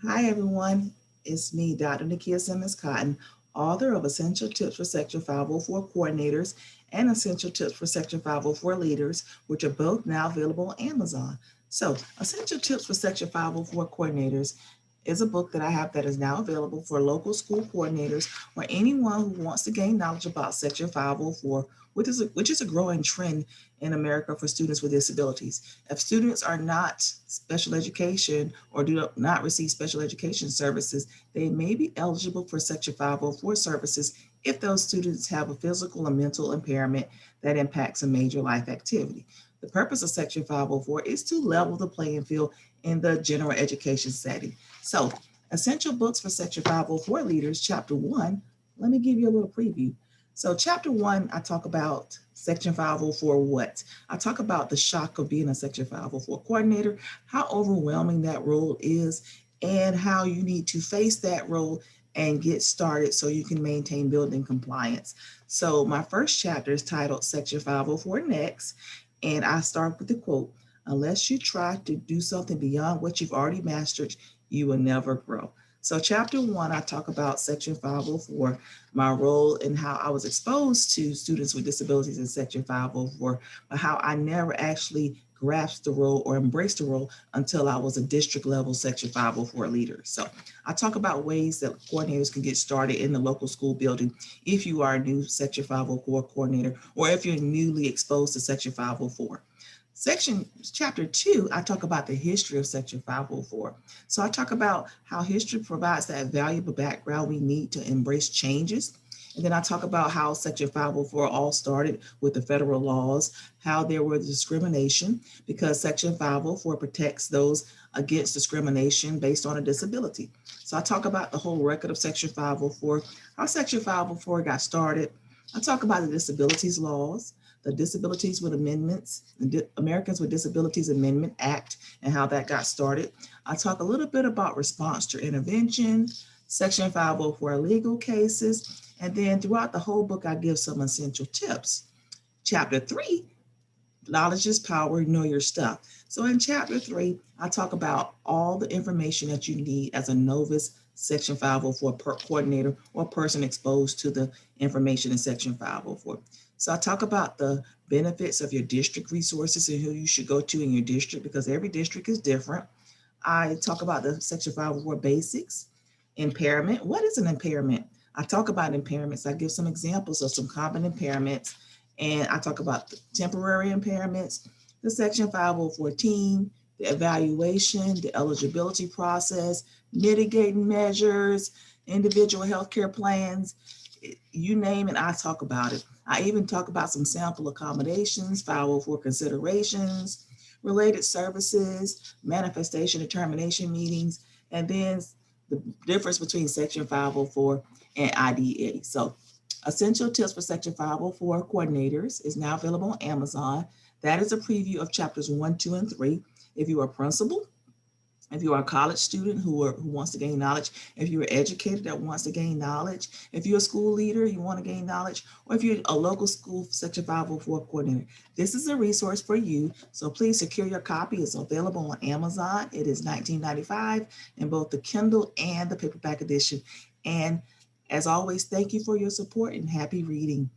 Hi, everyone. It's me, Dr. Nakia Simmons Cotton, author of Essential Tips for Section 504 Coordinators and Essential Tips for Section 504 Leaders, which are both now available on Amazon. So, Essential Tips for Section 504 Coordinators is a book that I have that is now available for local school coordinators or anyone who wants to gain knowledge about Section 504, which is a growing trend in America for students with disabilities. If students are not special education or do not receive special education services, they may be eligible for Section 504 services if those students have a physical or mental impairment that impacts a major life activity. The purpose of Section 504 is to level the playing field in the general education setting. So, essential books for Section 504 leaders, Chapter 1. Let me give you a little preview. So, Chapter 1, I talk about Section 504 what? I talk about the shock of being a Section 504 coordinator, how overwhelming that role is, and how you need to face that role and get started so you can maintain building compliance. So, my first chapter is titled Section 504 Next, and I start with the quote: unless you try to do something beyond what you've already mastered, you will never grow. So, chapter 1, I talk about Section 504, my role and how I was exposed to students with disabilities in Section 504, but how I never actually grasped the role or embraced the role until I was a district level Section 504 leader. So, I talk about ways that coordinators can get started in the local school building if you are a new Section 504 coordinator or if you're newly exposed to Section 504. Section Chapter 2, I talk about the history of Section 504. So I talk about how history provides that valuable background we need to embrace changes. And then I talk about how Section 504 all started with the federal laws, how there was discrimination because Section 504 protects those against discrimination based on a disability. So I talk about the whole record of Section 504, how Section 504 got started. I talk about the disabilities laws, the Disabilities with Amendments, the Americans with Disabilities Amendment Act, and how that got started. I talk a little bit about response to intervention, Section 504 legal cases, and then throughout the whole book, I give some essential tips. Chapter 3, knowledge is power, know your stuff. So in chapter 3, I talk about all the information that you need as a novice Section 504 coordinator or person exposed to the information in Section 504. So I talk about the benefits of your district resources and who you should go to in your district because every district is different. I talk about the Section 504 basics, impairment. What is an impairment? I talk about impairments. I give some examples of some common impairments, and I talk about the temporary impairments, the Section 514, the evaluation, the eligibility process, mitigating measures, individual healthcare plans. You name it, I talk about it. I even talk about some sample accommodations, 504 considerations, related services, manifestation determination meetings, and then the difference between Section 504 and IDA. So, Essential Tips for Section 504 Coordinators is now available on Amazon. That is a preview of chapters 1, 2, and 3. If you are a principal, if you are a college student who wants to gain knowledge, if you're an educator that wants to gain knowledge, if you're a school leader, you want to gain knowledge, or if you're a local school Section 504 coordinator, this is a resource for you. So please secure your copy. It's available on Amazon. It is $19.95 in both the Kindle and the paperback edition. And as always, thank you for your support and happy reading.